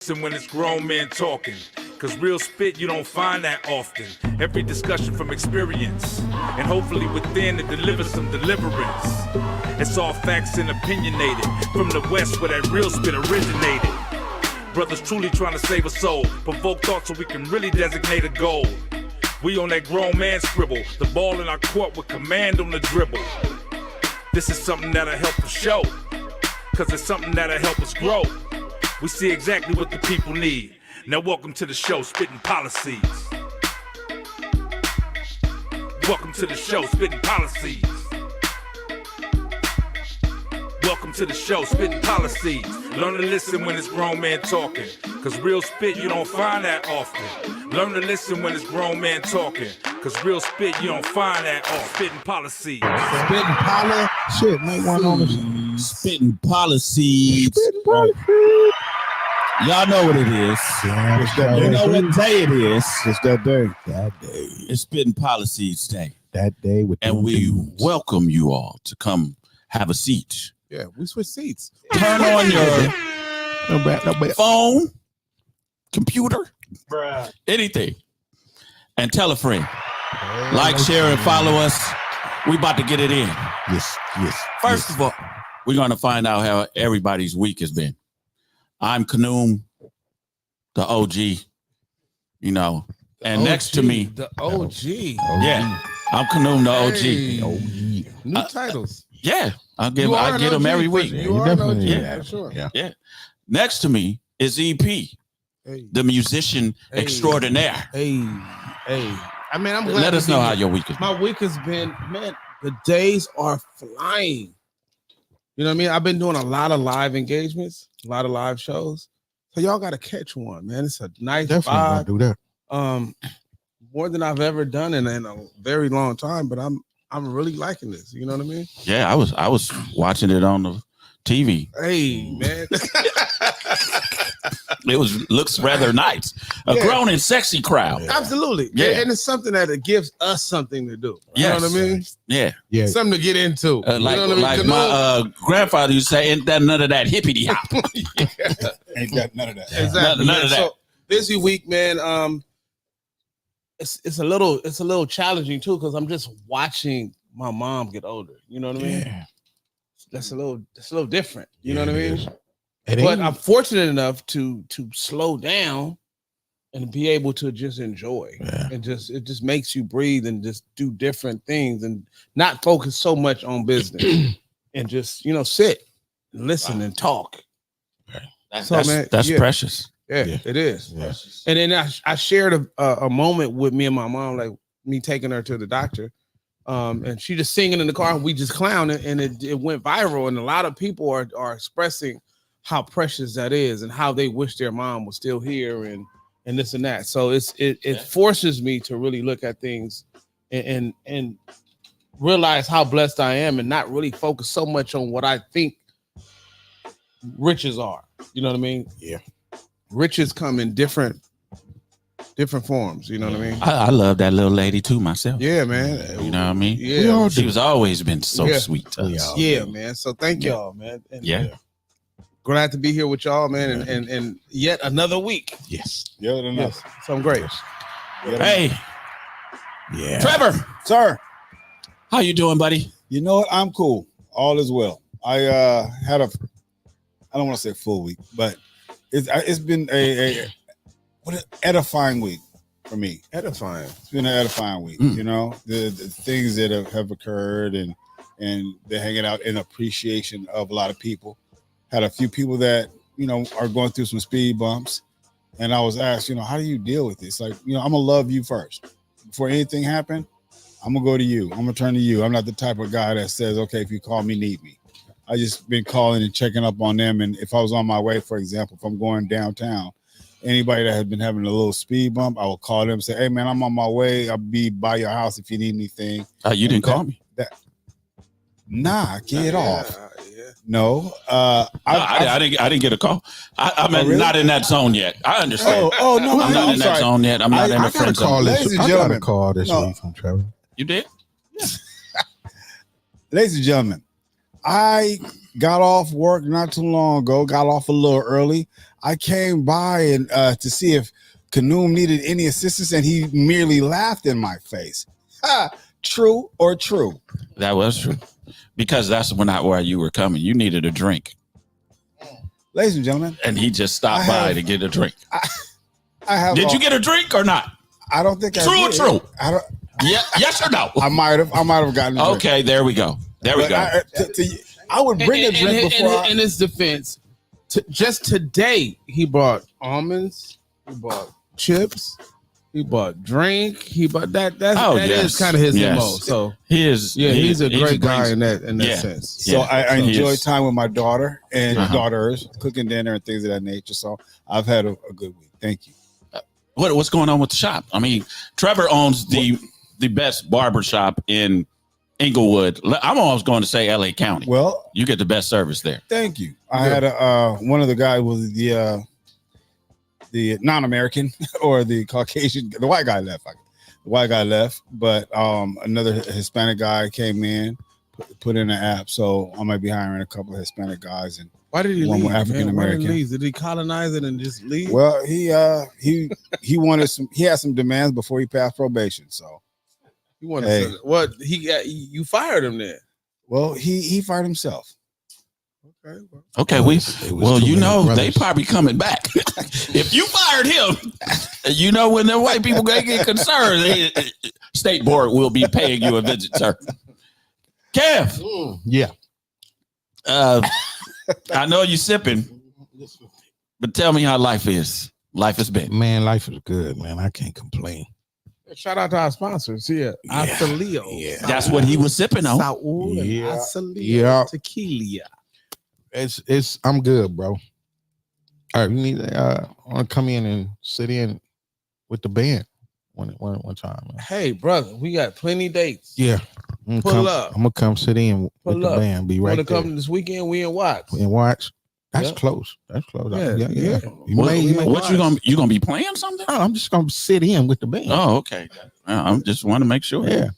Listen when it's grown men talking, cause real spit you don't find that often. Every discussion from experience, and hopefully within it delivers some deliverance. It's all facts and opinionated, from the west where that real spit originated. Brothers truly trying to save a soul, provoke thought so we can really designate a goal. We on that grown man scribble, the ball in our court with command on the dribble. This is something that'll help us show, cause it's something that'll help us grow. We see exactly what the people need. Now welcome to the show, Spitt'n Pollaseedz. Welcome to the show, Spitt'n Pollaseedz. Welcome to the show, Spitt'n Pollaseedz. Learn to listen when it's grown men talking, cause real spit you don't find that often. Learn to listen when it's grown men talking, cause real spit you don't find that often. Spitt'n Pollaseedz. Spitt'n Polla. Shit, make one on the Spitt'n Pollaseedz. Spitt'n Pollaseedz. Y'all know what it is. Yeah, you know what day it is. It's that day. That day. It's Spitt'n Pollaseedz Day. That day with and we welcome you all to come have a seat. Yeah, we switch seats. Turn on your No bad. phone, computer, anything, and tell a friend. Like, share, and follow us. We about to get it in. Yes. First of all, we're going to find out how everybody's week has been. I'm Kanoom, the OG, you know, and next to me, the OG. yeah, I'm Kanoom, the OG. Hey. New titles. Yeah, I get them every week. You are an OG, yeah, for sure. Yeah. Next to me is EP, the musician extraordinaire. Hey. I mean, I'm glad. Let us know how your week is. My week has been, man, the days are flying. You know what I mean? I've been doing a lot of live engagements, a lot of live shows. So y'all got to catch one, man. It's a nice vibe. Do that. More than I've ever done in a very long time, but I'm really liking this. You know what I mean? Yeah, I was watching it on the TV. Hey, man. It looks rather nice. A grown and sexy crowd. Absolutely. Yeah. And it's something that it gives us something to do. You know what I mean? Yeah. Something to get into. Like, you know what I mean? my grandfather used to say, ain't that none of that hippity hop. Ain't got none of that. Exactly. None of that. So busy week, man. It's a little challenging too, because I'm just watching my mom get older. You know what I mean? Yeah. That's a little different. You know what I mean? But I'm fortunate enough to slow down and be able to just enjoy. Yeah. And it just makes you breathe and just do different things and not focus so much on business and just, sit and listen and talk. That's yeah. precious. Yeah, it is. Yeah. And then I shared a moment with me and my mom, like me taking her to the doctor. And she just singing in the car and we just clowning, and it went viral. And a lot of people are expressing how precious that is and how they wish their mom was still here and this and that. So it forces me to really look at things and realize how blessed I am and not really focus so much on what I think riches are. You know what I mean? Yeah. Riches come in different forms. You know what I mean? I love that little lady too myself. Yeah, man. You know what I mean? Yeah. She was always been so sweet to us. Yeah, man. So thank y'all, man. And Yeah. glad to be here with y'all, man. And yet another week. yes. Yes. So I'm great. Hey, Yeah. Trevor, Sir, how you doing, buddy? you know what? I'm cool. All is well. I had I don't want to say full week, but it's been a edifying week for me. Edifying. It's been an edifying week. You know, the things that have occurred and they're hanging out in appreciation of a lot of people. Had a few people that, are going through some speed bumps. And I was asked, how do you deal with this? Like, I'm going to love you first. Before anything happened, I'm going to go to you. I'm going to turn to you. I'm not the type of guy that says, okay, if you call me, need me. I just been calling and checking up on them. And if I was on my way, for example, if I'm going downtown, anybody that has been having a little speed bump, I will call them and say, hey, man, I'm on my way. I'll be by your house if you need anything. You didn't call me. Nah, get off. Yeah. No, I didn't get a call. I'm really? not in that zone yet. I understand. Oh no, I'm not in that zone yet. I'm not in the friend zone. Ladies and I got a gentlemen. call this No. week from Trevor. You did? Ladies and gentlemen, I got off work not too long ago, got off a little early. I came by and to see if Kanoom needed any assistance, and he merely laughed in my face. True or true? That was true. Because that's not where you were coming. You needed a drink. Ladies and gentlemen. And he just stopped by to get a drink. I have. Did you get a drink or not? I don't think true I or did. true? I don't. Yeah, yes or no? I might have gotten a drink. Okay, there we go. There we go. I would bring a drink before. In his defense, just today he bought almonds, he bought chips, he bought drink, he bought that. That is kind of his MO. So he is. Yeah, he's a great guy in that sense. So I enjoy time with my daughter and daughters, cooking dinner and things of that nature. So I've had a good week. Thank you. What's going on with the shop? I mean, Trevor owns the best barber shop in Inglewood. I'm almost going to say LA County. Well, you get the best service there. Thank you. I had one of the guys was the non-American or the Caucasian. The white guy left. The white guy left, but another Hispanic guy came in, put in an app. So I might be hiring a couple of Hispanic guys and why did he one leave? more African American. Did he colonize it and just leave? Well, he wanted some. He had some demands before he passed probation. So you wanted what he got? You fired him then. Well, he fired himself. Okay, they probably coming back. If you fired him, you know when the white people get concerned, state board will be paying you a visit, sir. Kev, yeah. I know you're sipping, but tell me how life is. Life has been. Man, life is good, man. I can't complain. Shout out to our sponsors here. Asalio. Yeah. That's what he was sipping on. Saul and Yeah. Asalio Yeah. tequila. It's I'm good, bro. All right, we need I want to come in and sit in with the band one time, man. Hey, brother, we got plenty dates. Yeah. Pull up. I'm gonna come sit in with the band. Be right there. there. Come this weekend? We in Watts. And watch. That's close. That's close. Yeah. What you gonna be playing something? Oh, I'm just gonna sit in with the band. Oh, okay. I just want to make sure. Yeah.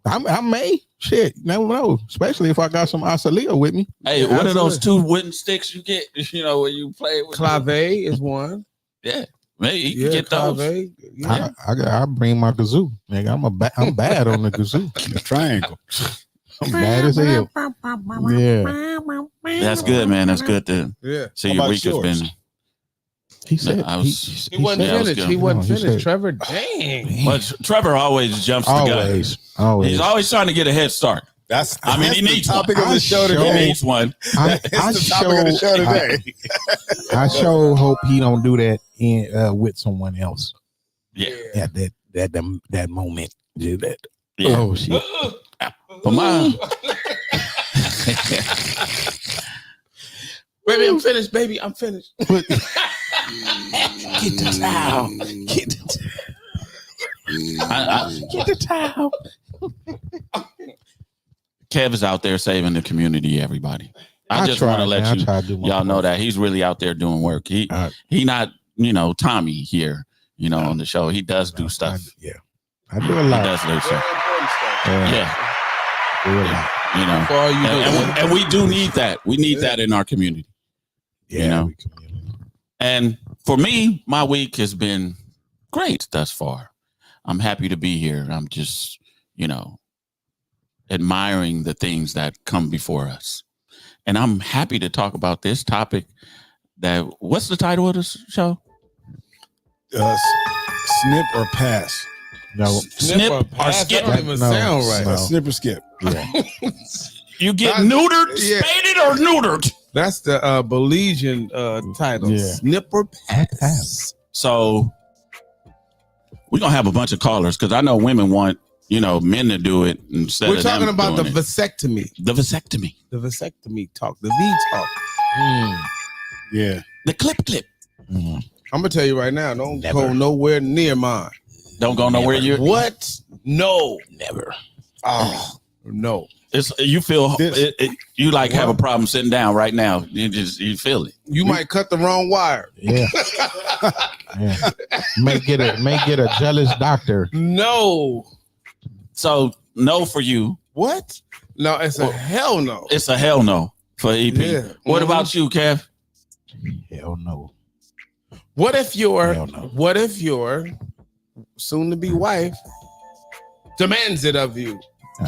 I may. Shit, you never know. Especially if I got some Asalio with me. Hey, what are those two wooden sticks you get? You know, when you play with clave is one. Yeah, maybe you can get those. Yeah. I bring my kazoo. Nigga, I'm bad on the kazoo. The triangle. I'm bad as hell. Yeah. That's good, man. That's good to see your week has been. He said he wasn't finished. He wasn't finished. Trevor, dang. But Trevor always jumps the gun. Always. He's always trying to get a head start. He needs the topic one. of the show today. He needs one. It's the topic of the show today. I sure hope he don't do that with someone else. Yeah. At that moment. Do that. Yeah. Oh shit. But my baby, I'm finished. Baby, I'm finished. Get the towel. Get the towel. Kev is out there saving the community, everybody. I just want to let y'all know that he's really out there doing work. He not, Tommy here, on the show. He does do stuff. I do a lot. He does do stuff. Do a lot. And we do need that. We need that in our community. And for me, my week has been great thus far. I'm happy to be here. I'm just, admiring the things that come before us. And I'm happy to talk about this topic what's the title of this show? Snip or pass. No. Snip or skip. That don't even sound right. No. Snip or skip. Yeah. You get neutered, spaded, or neutered? That's the Belizean title. Yeah. Snip or pass. So we're going to have a bunch of callers because I know women want, men to do it instead We're of talking them about the doing vasectomy. The vasectomy. The vasectomy talk. The V talk. Yeah. The clip. Mm-hmm. I'm gonna tell you right now. Don't go nowhere near mine. Don't go nowhere. What? No. Never. Oh no. You feel you have a problem sitting down right now. You feel it. You might cut the wrong wire. Yeah. Make it a jealous doctor. No. So no for you. What? No, it's a hell no. It's a hell no for EP. Yeah. What about you, Kev? Hell no. What if your Hell no. soon to be wife demands it of you?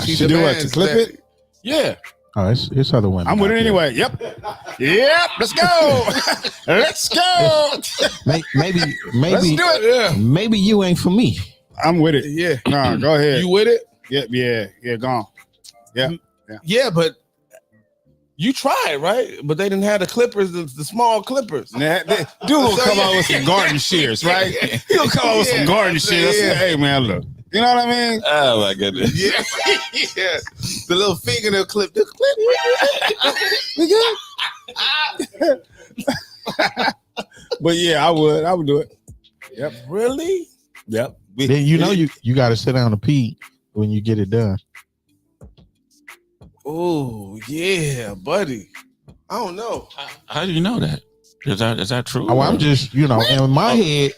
She Should do what? To demands clip that- it? Yeah. Oh, it's other women. I'm with out it there. anyway. Yep. Let's go. Let's go. Maybe Let's do it. Yeah. maybe you ain't for me. I'm with it. Yeah. No, go ahead. You with it? Yeah, go on. Yeah, but you tried, right? But they didn't have the clippers, the small clippers. Dude will come out with some garden shears, right? He'll come out with some garden shears. Yeah. Hey, man, look. You know what I mean? Oh my goodness. Yeah. Yeah. The little fingernail clip. The clip. But yeah, I would do it. Yep. Really? Yep. Then you got to sit down and pee when you get it done. Oh, yeah, buddy. I don't know. How do you know that? Is that true? Oh, I'm just, in my head,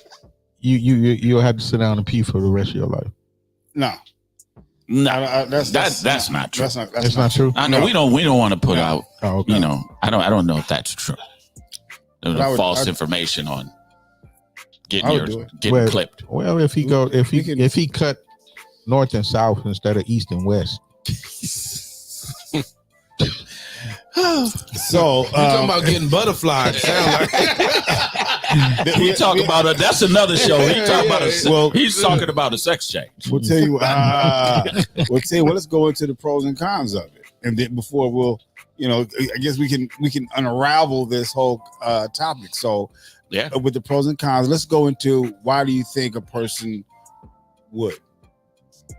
you'll have to sit down and pee for the rest of your life. No. No, That's not true. That's not true. I know we don't want to put out. Oh, okay. I don't know if that's true. There's But false information on I would do it. getting clipped. Well, if he cut north and south instead of east and west. So You're talking about getting butterflies. Sound like We talk about that's another show. He's talking about a sex change. we'll tell you. Well, let's go into the pros and cons of it, and then before we'll, I guess we can unravel this whole topic. So, Yeah. with the pros and cons, let's go into why do you think a person would?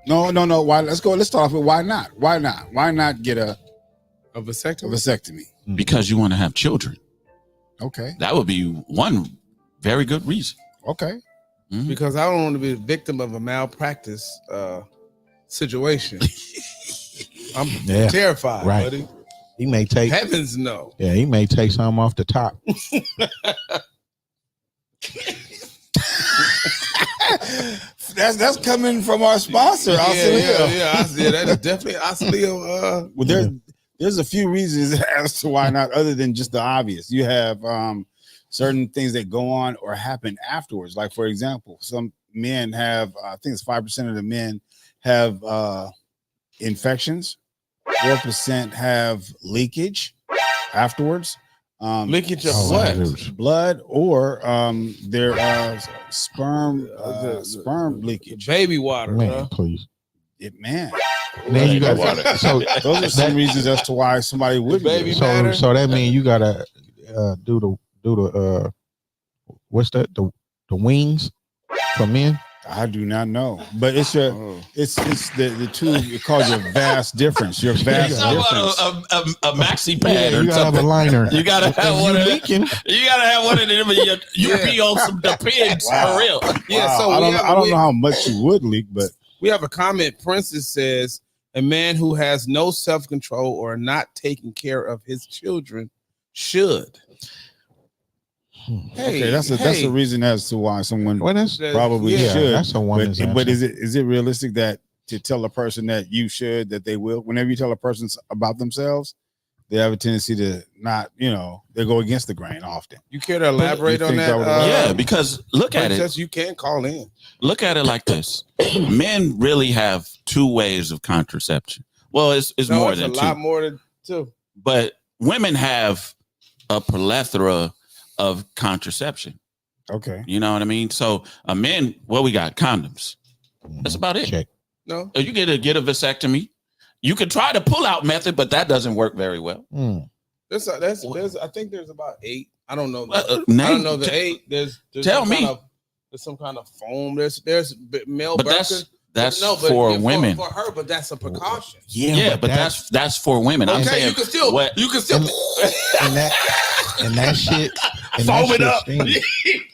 No. Why? Let's start off with why not? Why not? Why not get a vasectomy? Because you want to have children. Okay. That would be one very good reason. Okay. Mhm. because I don't want to be a victim of a malpractice situation. I'm terrified, Right. buddy. He may take Heavens no. he may take some off the top. That's coming from our sponsor, Australia. Yeah, that is definitely Australia. Well, there's a few reasons as to why not, other than just the obvious. You have certain things that go on or happen afterwards. Like, for example, some men have, I think it's 5% of the men have infections. 4% have leakage afterwards. Leakage of Oh, what? wow. Blood or their sperm leakage. Baby water, Man, bro. please. Man, And then you got so those are some reasons as to why somebody would baby do it. matter. so that means you gotta do the what's that, the wings for men. I do not know, but it's the two. It calls your vast difference. Your vast How difference. about a maxi pad Yeah, or you gotta have a something? liner. You gotta have one of them. leaking. You gotta have one of them. You be on some depends Wow. for real. Yeah, Wow. so I we don't know how much you would leak, but We have a comment. Princess says, a man who has no self-control or not taking care of his children should. Hey, okay, that's a reason as to why someone Well, that's probably yeah, should. that's a woman's But answer. is it realistic that to tell a person that you should, that they will? Whenever you tell a person about themselves, they have a tendency to not, they go against the grain often. You care to elaborate You on think that? that would- Yeah, because look at it. Princess, you can call in. Look at it like this: men really have two ways of contraception. Well, it's No, more it's than a two, lot more than two. but women have a plethora of contraception. Okay. You know what I mean? So men, we got condoms. That's about it. Check. No, You get a vasectomy. You can try the pull-out method, but that doesn't work very well. there's I think there's about 8. I don't know. I Name- don't know the 8. There's Tell some me. kind of, there's some kind of foam. There's male But Birkin. that's No, but for yeah, women. for her, but that's a precaution. Yeah, but that's for women. I'm Okay, saying you can still what- you can still and that shit. And foam it that up. shit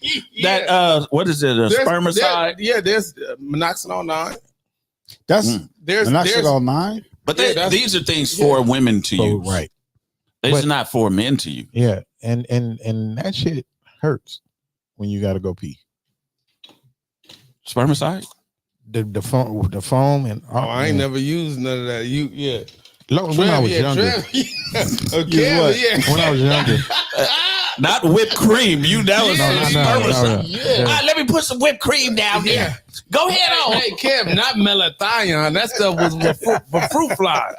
stinks. that what is it? A spermicide? There's minoxidil 9. That's There's minoxidil 9. But Yeah, that's- these are things for women to So, use. right. These But- are not for men to use. Yeah, and that shit hurts when you got to go pee. Spermicide? The foam and Oh, I ain't never used none of that. When I was younger. When I was younger. Not whipped cream. That was no. Let me put some whipped cream down there. Go ahead on. Hey, Kev, not melathion. That stuff was for fruit flies.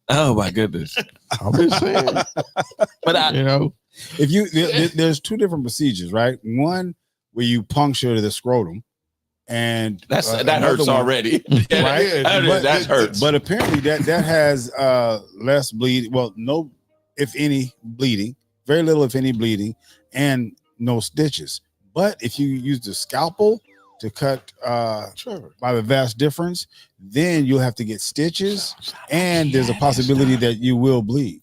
Oh my goodness. I'm just saying. But if you there's two different procedures, right? One where you puncture the scrotum, and that hurts already. Right? That hurts. But apparently that has less bleed. Well, no, if any bleeding, very little if any bleeding, and no stitches. But if you use the scalpel to cut by the vast difference, then you'll have to get stitches, and there's a possibility that you will bleed.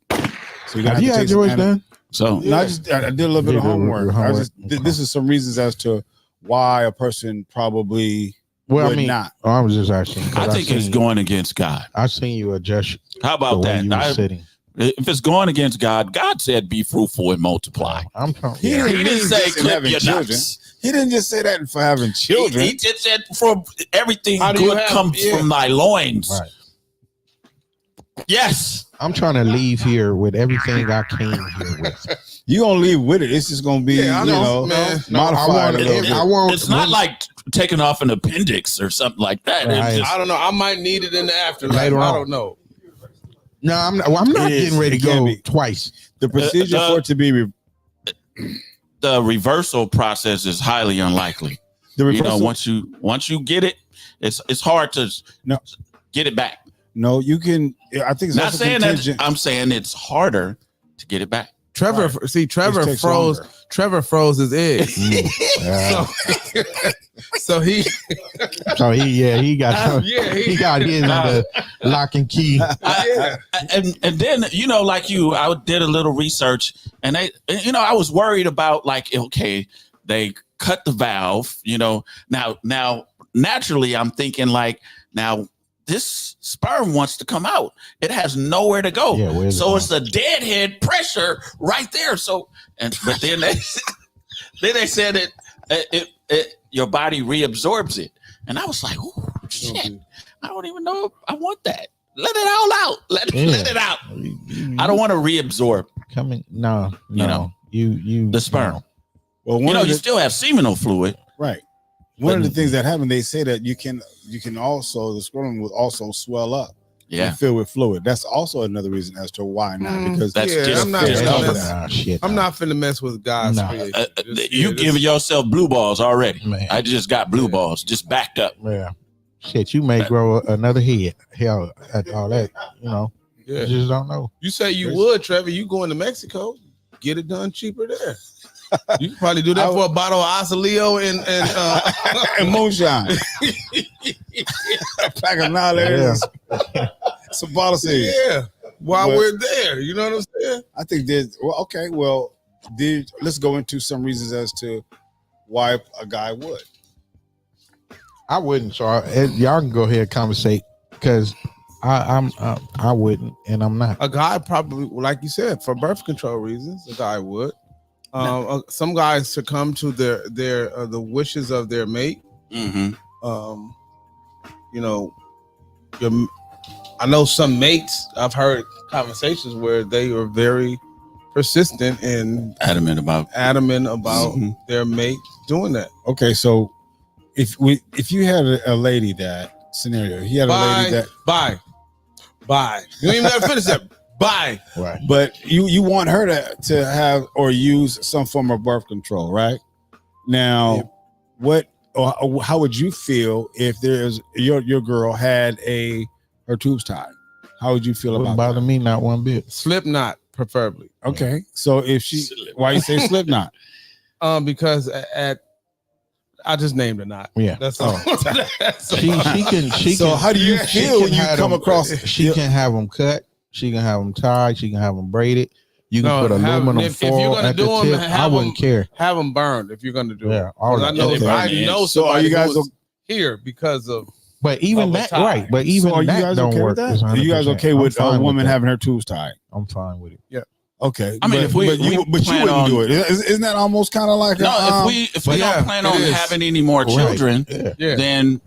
So you have you had yours done? So I did a little bit of homework. This is some reasons as to why a person probably would not. Oh, I was just asking. I think it's going against God. I seen you adjust. How about that? Sitting. If it's going against God, God said, "Be fruitful and multiply." He didn't say clip your children. nuts. He didn't just say that for having children. He just said, "For everything good comes from thy loins." Right. Yes. I'm trying to leave here with everything I came here with. You gonna leave with it? It's just gonna be, modified. It's not like taking off an appendix or something like that. Right. I don't know. I might need it in the afterlife. Later I on. don't know. No, I'm not getting ready to go twice. The procedure for it to be the reversal process is highly unlikely. Once you get it, it's hard to get it back. No, you can. I think it's not saying that. I'm saying it's harder to get it back. Trevor froze. Longer. Trevor froze his eggs. So he got he got his on the lock and key. And then I did a little research, and I was worried about they cut the valve. Now naturally I'm thinking now this sperm wants to come out. It has nowhere to go. So it's a deadhead pressure right there. So but then they said it your body reabsorbs it. And I was like, oh shit. I don't even know if I want that. Let it all out. Let it out. I don't want to reabsorb. The sperm. Well, you still have seminal fluid. Right. One of the things that happen, they say that you can also, the scrotum will also swell up and fill with fluid. That's also another reason as to why not. Because I'm not finna mess with God's creation. You giving yourself blue balls already. Man. I just got blue balls, just backed up. Yeah. Shit, you may grow another head. Hell, at all that, You just don't know. You say you would, Trevor. You going to Mexico, get it done cheaper there. You can probably do that for a bottle of Asaleo and moonshine. A pack of knowledge. Some Pollaseedz. Yeah. While we're there, you know what I'm saying? I think let's go into some reasons as to why a guy would. I wouldn't. So y'all can go ahead and conversate because I wouldn't, and I'm not. A guy probably, like you said, for birth control reasons, a guy would. Some guys succumb to the wishes of their mate. Mm-hmm. I know some mates. I've heard conversations where they are very persistent and adamant about their mate doing that. Okay, so if you had a lady that scenario, he had a lady that bye. You don't even have to finish that. Bye. Right. But you want her to have or use some form of birth control, right? Now, how would you feel if there's your girl had her tubes tied? How would you feel about that? Wouldn't bother me not one bit. Slipknot, preferably. Okay. So why you say Slipknot? Because I just named a knot. Yeah. That's all. So how do you feel when you come across? She can have them cut. She can have them tied. She can have them braided. You can put aluminum foil at the tip. I wouldn't care. Have them burned if you're going to do it. Yeah. I know so are you guys here because of. But even that, right? But even so that don't work. Are you guys okay with a woman having her tubes tied? I'm fine with it. Yeah. Okay. I mean, but you wouldn't do it. Isn't that almost kind of like if we don't plan on having any more children, then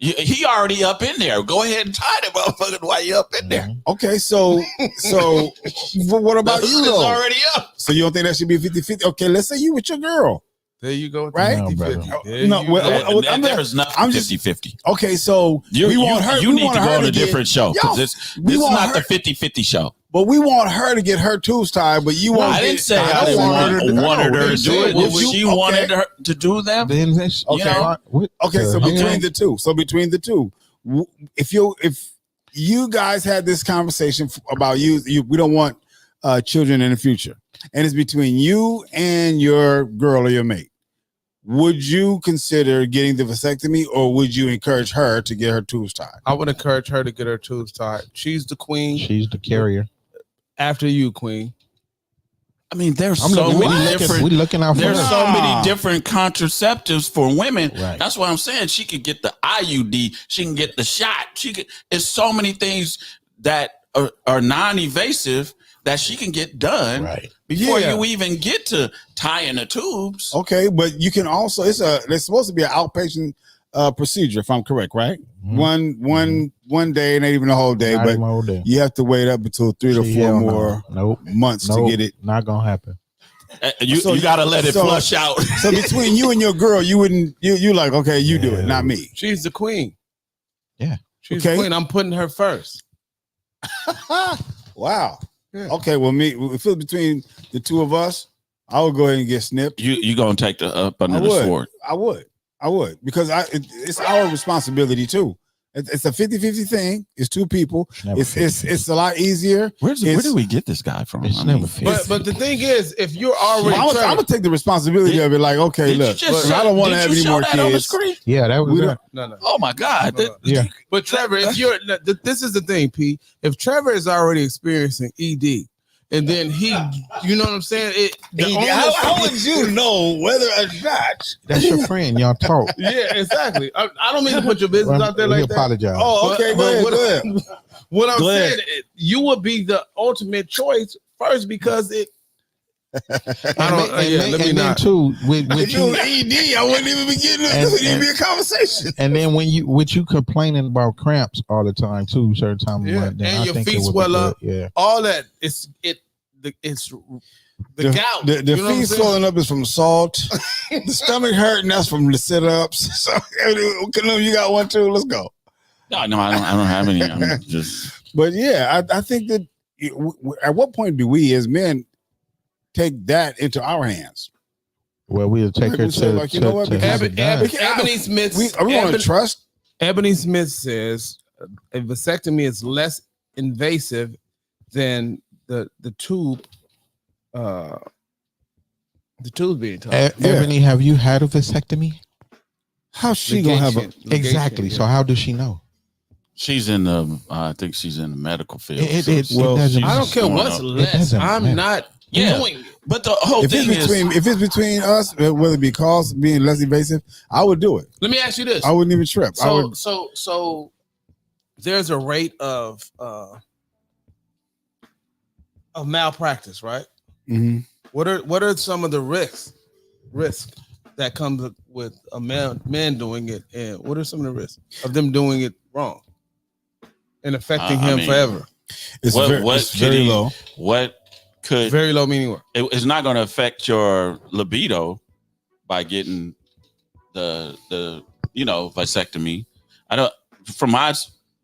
He already up in there. Go ahead and tie the motherfucker while you up in there. Okay, so what about The you hood is though? already up. So you don't think that should be 50-50? Okay, let's say you with your girl. There you go. With Right? The No, 50-50. brother. There No, you well, go. There's nothing 50-50. Okay, so You we want her. You we need want to her go on a get- different show Yo, because this we is want not her- the 50-50 show. But we want her to get her tubes tied, but you want. I didn't say I don't didn't want her to wanted her to do do it. Would If you- she okay. wanted her to do them, Then that's Okay. What Okay, so the between hell? the two, if you guys had this conversation about you, we don't want children in the future, and it's between you and your girl or your mate. Would you consider getting the vasectomy, or would you encourage her to get her tubes tied? I would encourage her to get her tubes tied. She's the queen. She's the carrier. After you, queen. I mean, there's I'm so looking, many different. we looking out for There's her. so many different contraceptives for women. Right. That's why I'm saying she could get the IUD. She can get the shot. It's so many things that are non-invasive that she can get done Right. before Yeah. you even get to tying the tubes. Okay, but you can also it's supposed to be an outpatient procedure, if I'm correct, right? Mhm. One day, and not even a whole day, Not but even my whole day. you have to wait up until 3 to 4 Hell no. more Nope. months Nope. to get it. Not gonna happen. You So- got to let it so- flush out. So between you and your girl, you wouldn't you like, okay, you do it, not me. She's the queen. Yeah. She's Okay. the queen. I'm putting her first. Wow. Yeah. Okay, well, if it's between the two of us, I would go ahead and get snipped. You gonna take the up under I the would. sword? I would because it's our responsibility too. It's a 50-50 thing. It's two people. Never It's a lot easier. Where It's- did we get this guy from? It's I mean, never 50. But the thing is, if you're already I'm gonna take the responsibility of it. Like, okay, did you look, just I don't want to did have you any show more that on the kids. screen? Yeah, that was We that. no. Oh my God! No, no. Yeah. But Trevor, if you're this is the thing, P. If Trevor is already experiencing ED, and then he, you know what I'm saying? How would you know whether or not? That's your friend. Y'all talk. Yeah, exactly. I don't mean to put your business out there We like that. apologize. Oh, okay, But go ahead. What I'm Go ahead. saying, you would be the ultimate choice first because it. I don't. Let me and then not. too with If it you, was ED, I wouldn't even begin to. It wouldn't even be a conversation. and then when you with you complaining about cramps all the time too, certain time Yeah, of month, then and I your think feet it would be swell up. good. Yeah, All that it's the gout. The You know what I'm feet saying? swelling up is from salt. The stomach hurting, that's from the sit-ups. So you got one too. Let's go. No, I don't have any. I'm just But yeah, I think that at what point do we as men take that into our hands? well, we'll take Like her we say, to, like, you know what, to have it done. Ebony Smith. Are we going to trust? Ebony Smith says a vasectomy is less invasive than the tube. The tube being tied. Ebony, have you had a vasectomy? How's she gonna have a? Ligation, Exactly. yeah. So how does she know? she's in the. I think she's in the medical field. It well, doesn't I don't she's care going what's up. less. doesn't I'm matter. not Yeah. doing it. But the whole If thing is, it's between us, whether it be cause being less invasive, I would do it. Let me ask you this. I wouldn't even trip. I would. So there's a rate of malpractice, right? Mhm. What are some of the risks that comes with a man doing it, and what are some of the risks of them doing it wrong and affecting I him mean, forever? It's what it's could very he- low. what could Very low meaning what? it's not going to affect your libido by getting the vasectomy. I don't. From my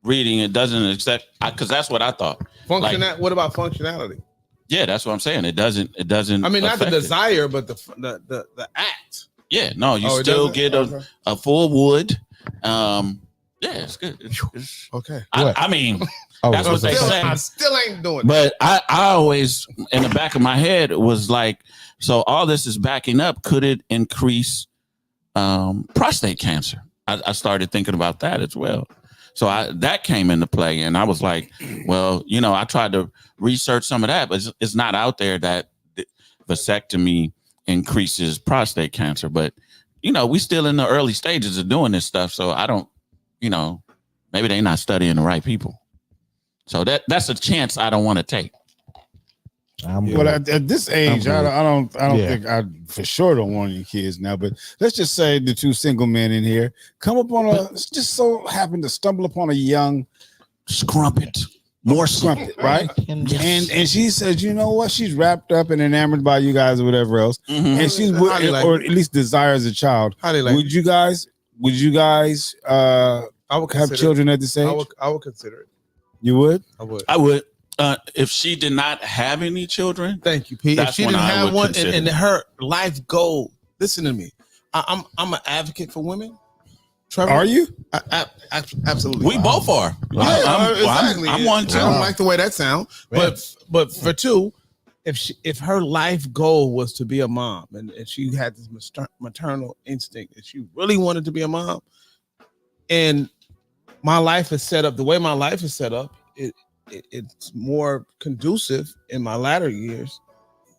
reading, it doesn't accept because that's what I thought. What about functionality? Yeah, that's what I'm saying. It doesn't. I I mean, not the affect it. desire, but the act. Yeah, no, you Oh, it still doesn't? get Okay. a full wood. Yeah, it's good. It's- Okay. I mean, Oh, That's what they say. I still ain't doing it. but I always in the back of my head was like, so all this is backing up. Could it increase prostate cancer? I started thinking about that as well. So that came into play, and I was like, well, I tried to research some of that, but it's not out there that vasectomy increases prostate cancer. But we still in the early stages of doing this stuff, so I don't, maybe they're not studying the right people. So that's a chance I don't want to take. But at this age, I don't think I for sure don't want any kids now. But let's just say the two single men in here come upon just so happen to stumble upon a young scrumpet, right? And she says, you know what? She's wrapped up and enamored by you guys or whatever else, and she's or at least desires a child. Would you guys have children at this age? I would consider it. You would? I would. If she did not have any children, thank you, Pete. If she didn't have one, and her life goal. Listen to me. I'm an advocate for women. Trevor, are you? Absolutely. We both are. Exactly. I'm one too. I don't like the way that sounds, but for two, if her life goal was to be a mom, and she had this maternal instinct, and she really wanted to be a mom, and my life is set up the way my life is set up, it's more conducive in my latter years.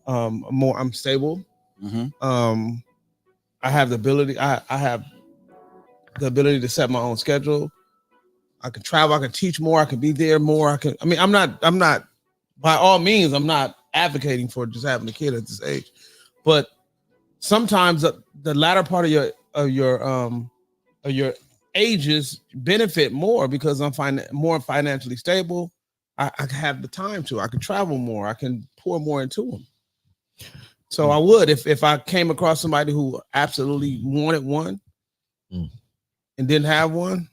I'm stable. I have the ability. I have the ability to set my own schedule. I can travel. I can teach more. I can be there more. I'm not. By all means, I'm not advocating for just having a kid at this age, but sometimes the latter part of your ages benefit more because I'm more financially stable. I have the time to. I can travel more. I can pour more into them. So I would if I came across somebody who absolutely wanted one and didn't have one.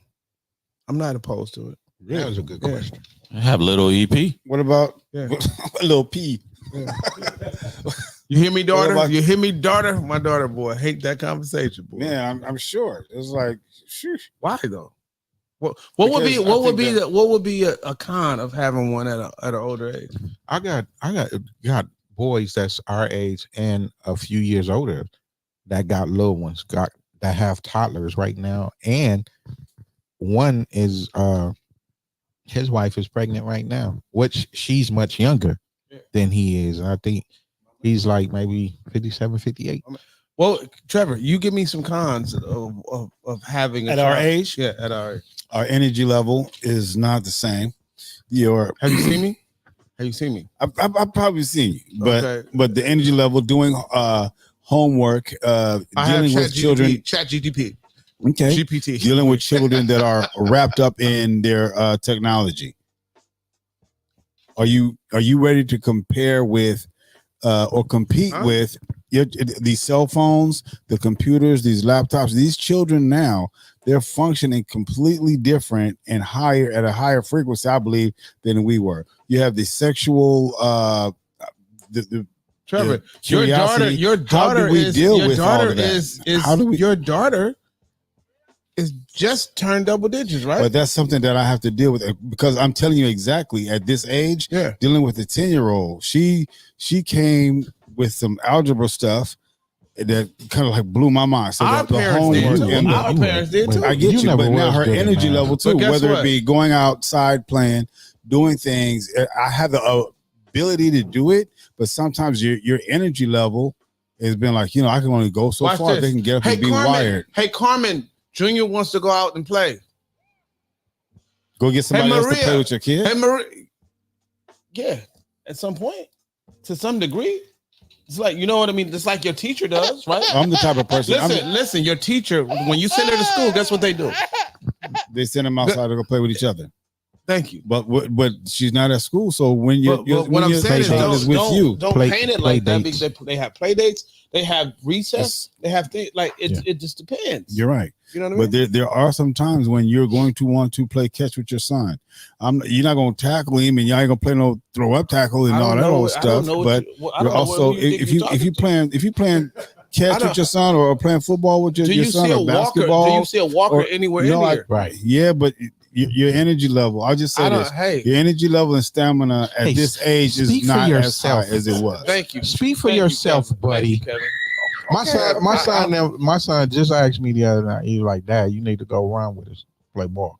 I'm not opposed to it. Really? That was a good question. I have little EP. What about little P? Yeah. You hear me, daughter? You hear me, daughter? My daughter, boy, hate that conversation, boy. Yeah, I'm sure. It's like, why though? What would be a con of having one at an older age? I got boys that's our age and a few years older that got little ones, that have toddlers right now, and one is his wife is pregnant right now, which she's much younger than he is. And I think he's like maybe 57, 58. Well, Trevor, you give me some cons of having at our age. Yeah, at our age. Our energy level is not the same. Have you seen me? I've probably seen you, but the energy level, doing homework, dealing with children. Chat GTP. Okay. GPT. Dealing with children that are wrapped up in their technology. Are you ready to compare with or compete with these cell phones, the computers, these laptops? These children now, they're functioning completely different and higher at a higher frequency, I believe, than we were. You have the sexual Trevor, your daughter is just turned double digits, right? But that's something that I have to deal with because I'm telling you exactly at this age, dealing with a 10-year-old, she came with some algebra stuff that kind of like blew my mind. So our parents did too. I get you, but now her energy level too, whether it be going outside, playing, doing things, I have the ability to do it, but sometimes your energy level has been like, I can only go so far. They can get up and be wired. Hey, Carmen, Junior wants to go out and play. Go get somebody else to play with your kid. Hey, Maria. Yeah, at some point, to some degree. It's like, you know what I mean? It's like your teacher does, right? I'm the type of person. Listen, your teacher, when you send her to school, guess what they do? They send them outside to go play with each other. Thank you. But she's not at school, so when what I'm saying is don't paint it like that dates. because they have play dates, they have recess, they have things like it just depends. You're right. You know what I mean? But there are some times when you're going to want to play catch with your son. You're not going to tackle him, and you ain't going to play no throw up tackle and all that old stuff. But you're also if you playing catch with your son or playing football with your son or basketball. Do you see a Walker anywhere in here? Right. Yeah, but your energy level, I'll just say this. Your energy level and stamina at this age is not as high as it was. Thank you. Speak for yourself, buddy. My son just asked me the other night. He was like, "Dad, you need to go run with us, play ball."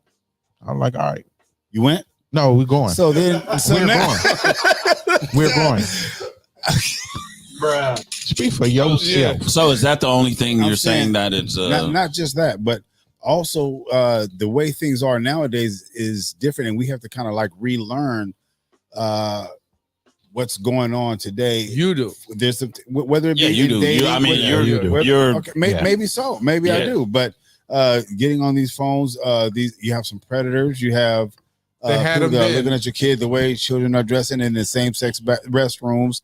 I'm like, "All right." You went? No, we're going. So then we're going. Bruh. Speak for yourself. So is that the only thing you're saying that it's not just that, but also the way things are nowadays is different, and we have to kind of like relearn what what's going on today. You do. There's some, whether it be you do. dating, You're okay, maybe so. Maybe I do. But getting on these phones, you have some predators. You have people that are looking at your kid the way children are dressing in the same-sex restrooms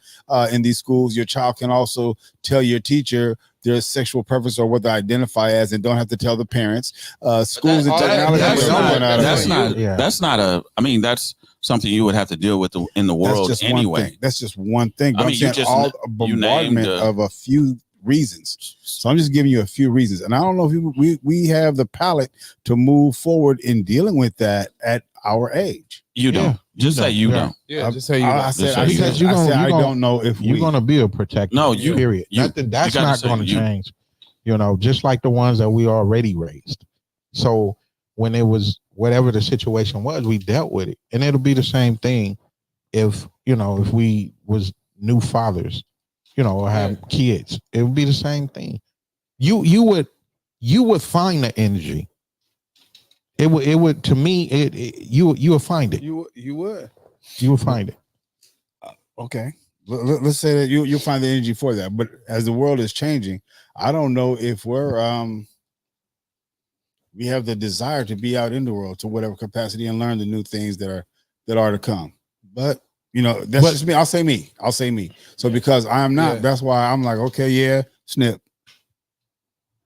in these schools. Your child can also tell your teacher their sexual preference or what they identify as, and don't have to tell the parents. Schools and technology. That's something you would have to deal with in the world anyway. That's just one thing. But I mean, I'm saying all a bombardment of a few reasons. So I'm just giving you a few reasons, and I don't know if we have the palate to move forward in dealing with that at our age. You don't. Just say you don't. Yeah, just say you don't. I said I don't know if you're going to be a protector. No, period. That's not going to change. Just like the ones that we already raised. So when it was whatever the situation was, we dealt with it, and it'll be the same thing if we was new fathers, or have kids. It would be the same thing. You would find the energy. It would to me. You would find it. You would find it. Okay, let's say that you'll find the energy for that. But as the world is changing, I don't know if we have the desire to be out in the world to whatever capacity and learn the new things that are to come. But that's just me. I'll say me. So because I am not, that's why I'm like, okay, Snip.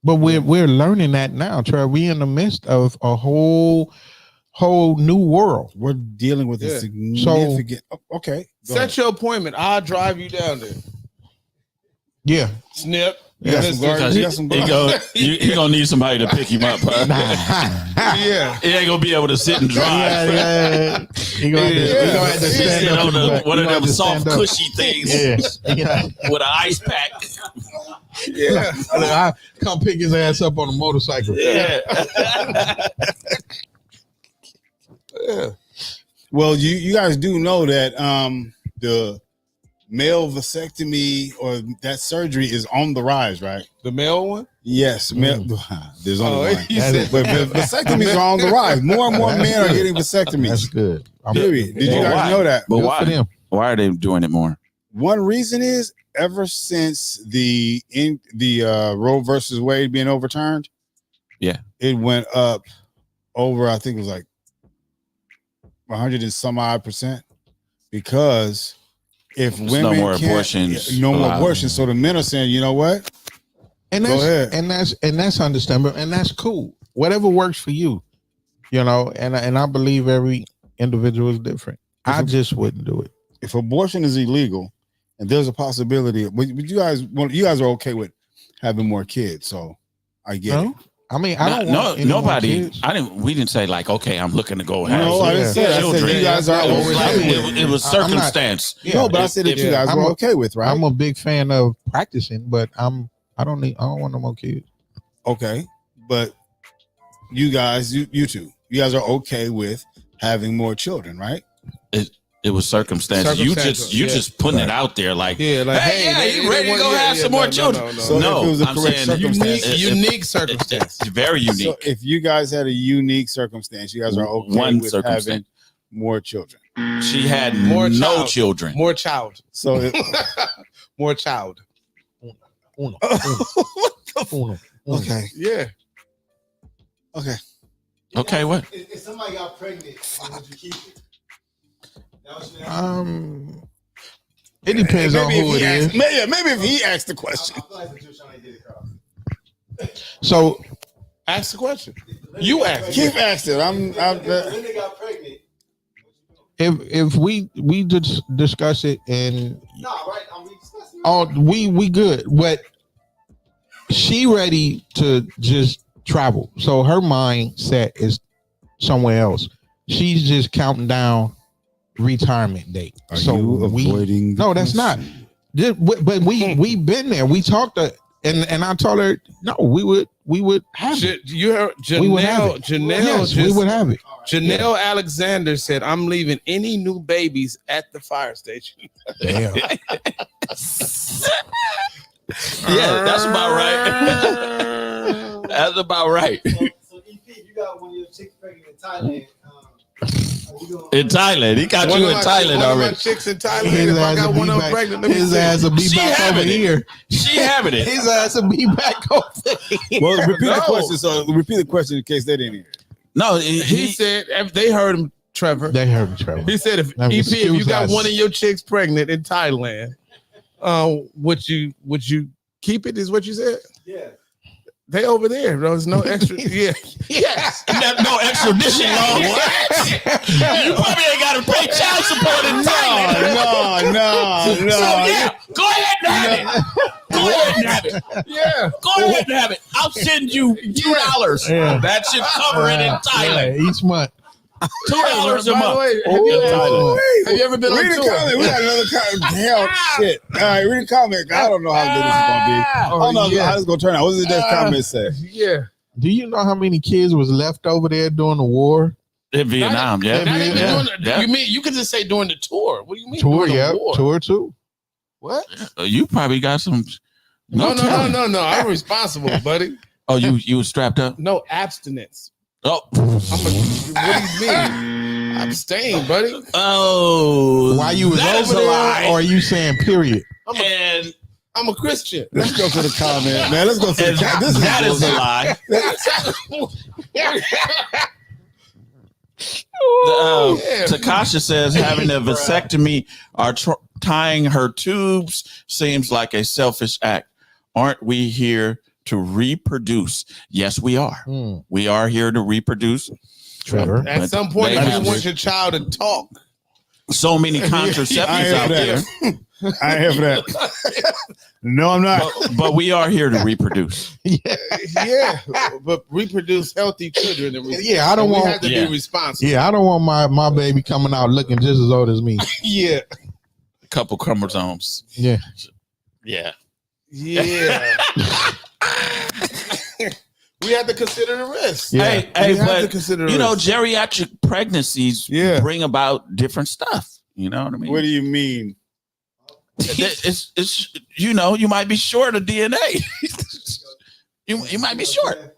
But we're learning that now, Trey. We're in the midst of a whole new world. We're dealing with a significant. Okay, set your appointment. I'll drive you down there. Yeah, Snip. You got some guards. He gonna need somebody to pick him up. Yeah, he ain't gonna be able to sit and drive. He gonna have to stand on one of them soft, cushy things with an ice pack. Yeah, I come pick his ass up on a motorcycle. Yeah. Well, you guys do know that the male vasectomy or that surgery is on the rise, right? The male one? Yes, there's only one. But vasectomies are on the rise. More and more men are getting vasectomies. That's good. Period. Did you guys know that? But why? Why are they doing it more? One reason is ever since the Roe versus Wade being overturned, it went up over, I think it was like 100 and some odd % because if women no more abortions, no more abortions. So the men are saying, you know what? And that's understandable, and that's cool. Whatever works for you, and I believe every individual is different. I just wouldn't do it. If abortion is illegal, and there's a possibility, but you guys are okay with having more kids, so I get it. I mean, I don't want nobody. We didn't say like, okay, I'm looking to go have. No, I didn't say that. I said you guys are okay with it. It was circumstance. No, but I said that you guys were okay with, right? I'm a big fan of practicing, but I don't want no more kids. Okay, but you guys, you two, you guys are okay with having more children, right? It was circumstances. You just putting it out there like, hey, you ready to go have some more children? No, I'm saying unique circumstance. It's very unique. So if you guys had a unique circumstance, you guys are okay with having more children. She had no children. More child. So more child. Uno. Okay. Yeah. Okay. Okay. What? If somebody got pregnant, would you keep it? It depends on who it is. Maybe if he asked the question. I feel like you're trying to get across. So ask the question. You ask. Keep asking. When they got pregnant. If we just discuss it and we good, but she ready to just travel. So her mindset is somewhere else. She's just counting down retirement date. Are you avoiding? No, that's not. But we've been there. We talked and I told her no. We would have it. You heard Janelle. Yes, we would have it. Janelle Alexander said, "I'm leaving any new babies at the fire station." Damn. Yeah, that's about right. That's about right. So EP, you got one of your chicks pregnant in Thailand. In Thailand, he got One you of in my- Thailand one of already. my chicks in Thailand. His If I ass got will one be of them back. pregnant, let me His see. ass will be She back over having it. here. She having it. His ass will be back over here. Well, repeat the No. question. So repeat the question in case they didn't hear it. No, He said if they heard him, Trevor. They heard me, Trevor. He said if Now, EP, if you excuse got us. one of your chicks pregnant in Thailand, would you keep it? Is what you said? Yeah. They over there. There's no extra. Yeah. Yes. no extradition law. What? You probably ain't got to pay child support in Thailand. No. So yeah, go ahead and have it. Go ahead and have it. Yeah. Go ahead and have it. I'll send you $2. Yeah. That should cover it in Thailand. Each month. $2 a By the month. way, have you ever been Read on a tour? comment. We got another comment. Hell, shit. All right, read a comment. I don't know how good this is gonna be. I don't know yeah. how this is gonna turn out. What does this comment say? Yeah. Do you know how many kids was left over there during the war? In Vietnam, yeah. Not even Yeah. during Yeah. You mean you could just say during the tour? What do you mean? Tour, during the yeah. war? Tour too. What? You probably got some. No. talent. I'm responsible, buddy. Oh, you was strapped up? No abstinence. Oh. What do you mean? Abstain, buddy. Oh. While you was that is over a there, lie. or are you saying period? And I'm a Christian. Let's go to the comment, man. Let's go to the comment. This that is a lie. Takasha says having a vasectomy or tying her tubes seems like a selfish act. Aren't we here to reproduce? Yes, we are. We are here to reproduce. Trevor. At But some point, they if have you want your child to talk, so many contraceptives out there, I have that. No, I'm not. but we are here to reproduce. yeah, but reproduce healthy children. And Yeah, I don't we want- have to Yeah. be responsible. Yeah, I don't want my baby coming out looking just as old as me. Yeah, A couple chromosomes. Yeah. Yeah. yeah. We have to consider the risk. Yeah. Hey, We have to but consider the you know, risk. geriatric pregnancies Yeah. bring about different stuff. You know what I mean? What do you mean? It's you know, you might be short of DNA. you might be short.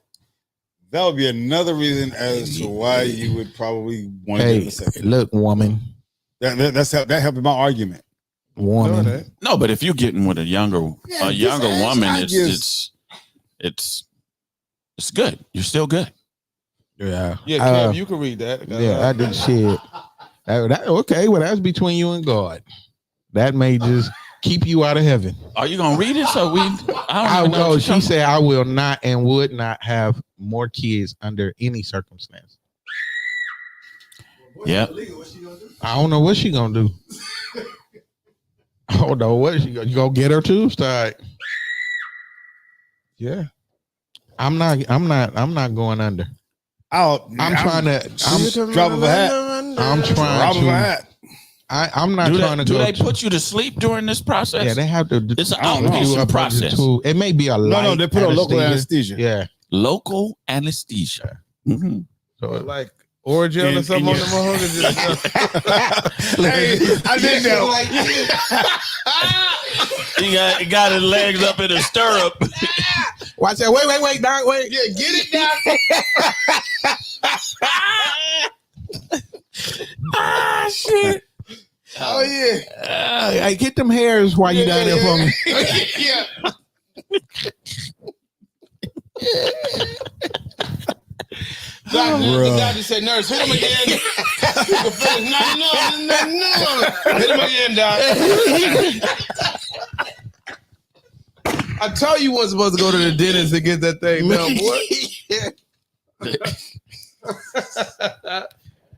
That would be another reason as to why you would probably want to Hey, get a second. look, woman. That helped my argument. Woman. No, but if you're getting with a younger woman, I it's good. You're still good. Yeah. Yeah, Kev, you can read that. Yeah, I did shit. Okay, well, that's between you and God. That may just keep you out of heaven. Are you gonna read it? So we. I know. She said, I will not and would not have more kids under any circumstance. Yeah. I don't know what she gonna do. I don't know what she gonna. You gonna get her too? Start. Yeah. I'm not going under. I'm trying to. Drop of a hat. I'm trying Drop of a to. hat. I'm not trying to do go. they put you to sleep during this process? Yeah, they have to. It's an I don't know. outpatient process. It may be a light No, they put a local anesthesia. Yeah. Local anesthesia. Mhm. So like Orgel or something on the motherfucker. Hey, I did that. He got his legs up in a stirrup. watch that. Wait, Doc. Wait. Yeah, get it down. Shit. Oh yeah. Hey, get them hairs while you down there for me. Yeah. The doctor said, "Nurse, hit him again." No. Hit him again, doc. I told you wasn't supposed to go to the dentist to get that thing done, boy.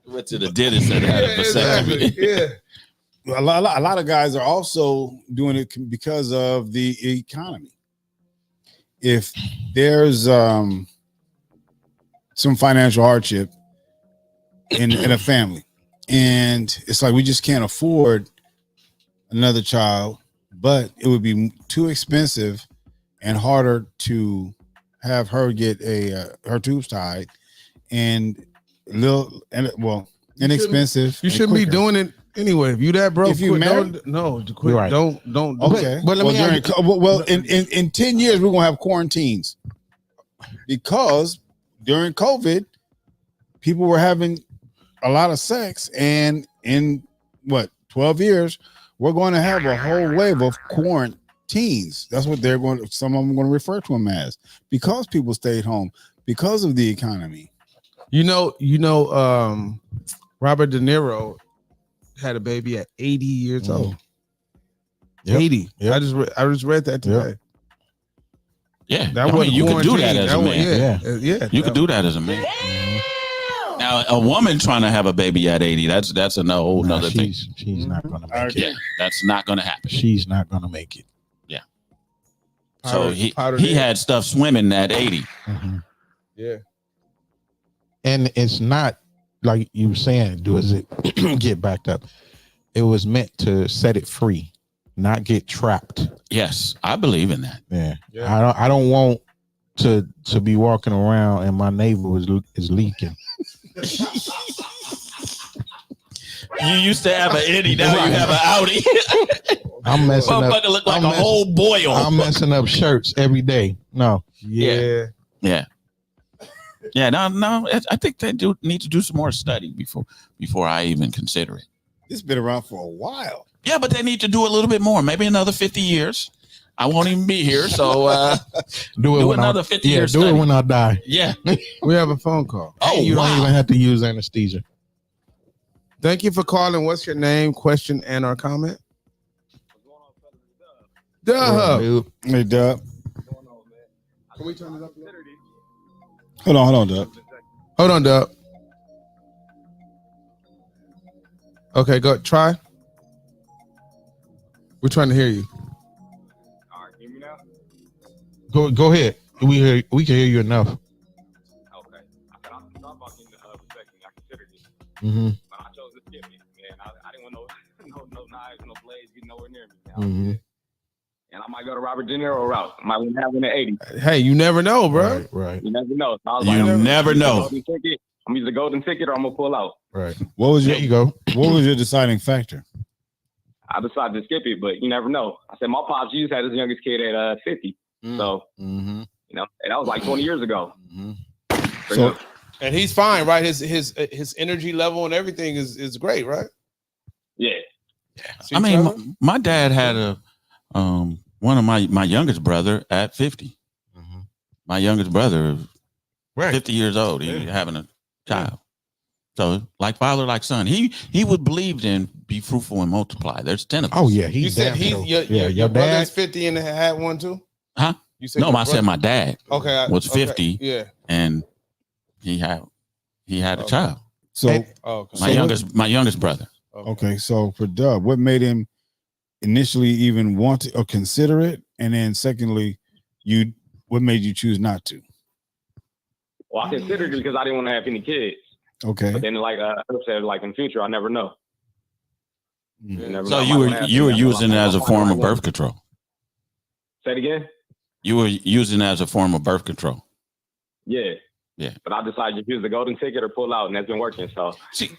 Went to the dentist and had a vasectomy. Yeah. A lot of guys are also doing it because of the economy. If there's some financial hardship in a family, and it's like we just can't afford another child, but it would be too expensive and harder to have her get her tubes tied, and inexpensive. You shouldn't be doing it anyway. If you that broke, If you married? quit. Right. Don't. Okay. But let me ask in 10 years, we're going to have quarantines because during COVID, people were having a lot of sex, and in 12 years, we're going to have a whole wave of quarantines. That's what some of them are going to refer to them as, because people stayed home because of the economy. Robert De Niro had a baby at 80 years old. Yep. 80. Yep. I just read that today. Yeah, That wasn't you could do that quarantine. as a man. Yeah. You could do that as a man. Now, a woman trying to have a baby at 80, that's a whole nother thing. She's not going to make it. Yeah, that's not going to happen. She's not going to make it. Yeah. So he had stuff swimming at 80. Mm-hmm. Yeah. And it's not like you were saying, does it get backed up? It was meant to set it free, not get trapped. Yes, I believe in that. Yeah. I don't want to be walking around and my neighbor is leaking. You used to have an Eddie, now you have an Audi. I'm messing up. Motherfucker look like a whole boil. I'm messing up shirts every day. No. Yeah. No. I think they need to do some more study before I even consider it. It's been around for a while. Yeah, but they need to do a little bit more. Maybe another 50 years. I won't even be here, so do another 50 years. Do it when I die. Yeah. We have a phone call. Oh, you don't even have to use anesthesia. Thank you for calling. What's your name, question, and or comment? Dub. Hey, Dub. Can we turn it up? Hold on, Dub. Hold on, Dub. Okay, go try. We're trying to hear you. All right, hear me now? Go ahead. We can hear you enough. Okay. I said I'm thought about getting vasectomy. I considered it. Mm-hmm. But I chose to skip it, man. I didn't want no knives, no blades getting nowhere near me. Mm-hmm. And I might go to Robert De Niro route. Might win that one at 80. Hey, you never know, bro. Right. You never know. So I was You never know. I'm either golden ticket or I'm gonna pull out. Right. What was There you go. What was your deciding factor? I decided to skip it, but you never know. I said my pops used had his youngest kid at 50. So and that was like 20 years ago. So, and he's fine, right? His energy level and everything is great, right? Yeah. I mean, my dad had one of my youngest brother at 50. My youngest brother, 50 years old, he having a child. So like father, like son. He would believe in be fruitful and multiply. There's 10 of us. Oh yeah, You said your brother's 50 and had one too? Huh? You said I said my dad was 50. Yeah. And he had a child. So my youngest brother. Okay, so for Dub, what made him initially even want to or consider it? And then secondly, what made you choose not to? Well, I considered it because I didn't want to have any kids. Okay. But then, like I said, like in the future, I never know. So you were using it as a form of birth control. Say it again. You were using it as a form of birth control. Yeah. Yeah. But I decided to use the golden ticket or pull out, and that's been working. So see,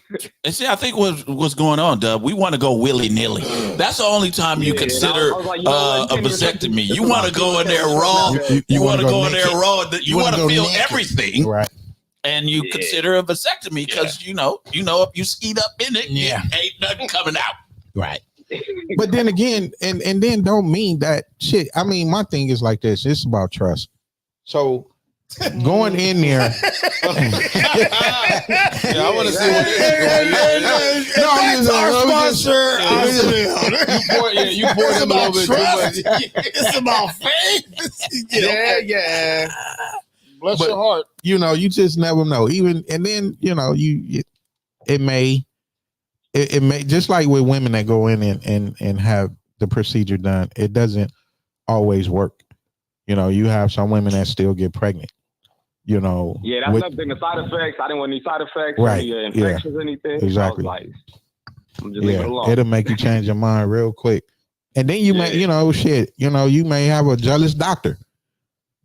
I think what's going on, Dub. We want to go willy nilly. That's the only time you consider a vasectomy. You want to go in there raw. You want to go in there raw. You want to feel everything. Right. And you consider a vasectomy because you know if you skeet up in it, ain't nothing coming out. Right. But then again, and then don't mean that shit. I mean, my thing is like this. It's about trust. So going in there. I want to see what this is going. No, our sponsor. You poured him a little bit too much. It's about faith. Yeah. Bless your heart. You just never know. Even and then it may just like with women that go in and have the procedure done. It doesn't always work. You have some women that still get pregnant. Yeah, that's nothing. The side effects. I didn't want any side effects, right? Any infections, anything. Exactly. So I was like, I'm just leave it alone. It'll make you change your mind real quick, and then you may, you may have a jealous doctor.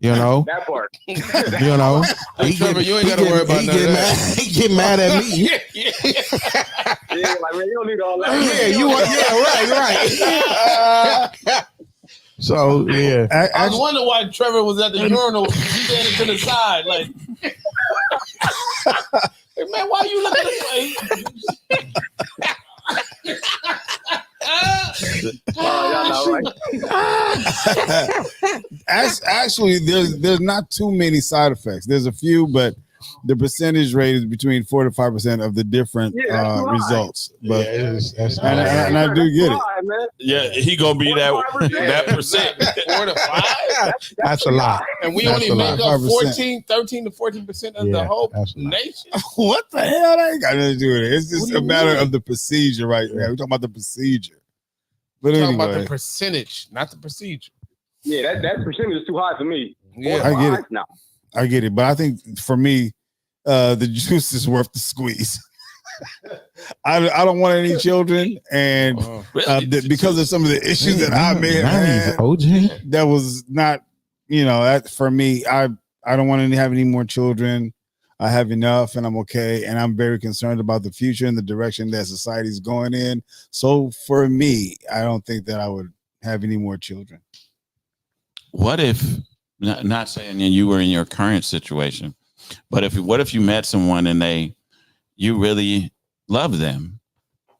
That part. Trevor, you ain't got to worry about that. He get mad at me. Yeah, like man, you don't need all that. Right. So yeah, I was wondering why Trevor was at the urinal standing to the side, like, hey man, why you looking at me? Actually, there's not too many side effects. There's a few, but the percentage rate is between 4 to 5% of the different results. But and I do get it. Yeah, he gonna be that percent. 4 to 5. That's a lot. And we That's only make up 5%. 13 to 14% of the whole nation. What the hell? That ain't got nothing to do with it. It's just a matter of the procedure right now. We're talking about the procedure. But We're anyway, talking about the percentage, not the procedure. Yeah, that percentage is too high for me. Yeah, I get it. No. I get it. But I think for me, the juice is worth the squeeze. I don't want any children, and because of some of the issues that I may have had, OJ, that was not, that for me. I don't want to have any more children. I have enough, and I'm okay. And I'm very concerned about the future and the direction that society's going in. So for me, I don't think that I would have any more children. What if, not saying you were in your current situation, but what if you met someone and you really love them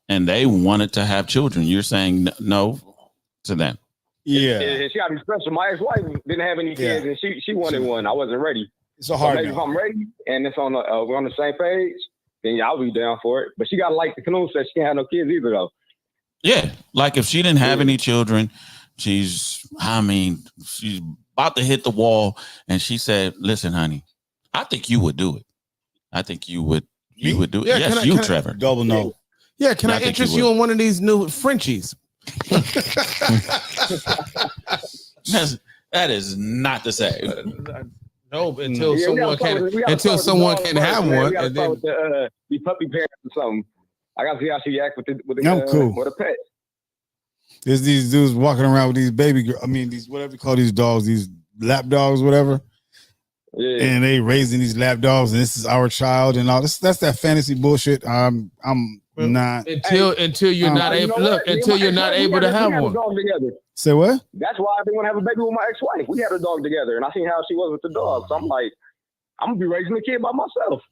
and they wanted to have children? You're saying no to them. Yeah. She got to be special. My ex-wife didn't have any kids, and she wanted one. I wasn't ready. It's a hard maybe if I'm ready and it's on we're on the same page, then I'll be down for it. But she got to like the canoe, so she can't have no kids either, though. Yeah, like if she didn't have any children, she's about to hit the wall, and she said, "Listen, honey, I think you would do it. I think you would do it. Yeah, yes, Trevor. Double no. Yeah, can I interest you in one of these new Frenchies? That is not the same. No, until someone can have one, and then the puppy parents or something. I got to see how she act with a pet. There's these dudes walking around with these these whatever you call these dogs, these lap dogs, whatever. Yeah. And they raising these lap dogs, and this is our child, and all this. That's that fantasy bullshit. I'm not until you're not able to have one. Say what? That's why I didn't want to have a baby with my ex-wife. We had a dog together, and I seen how she was with the dog. So I'm like, I'm gonna be raising a kid by myself.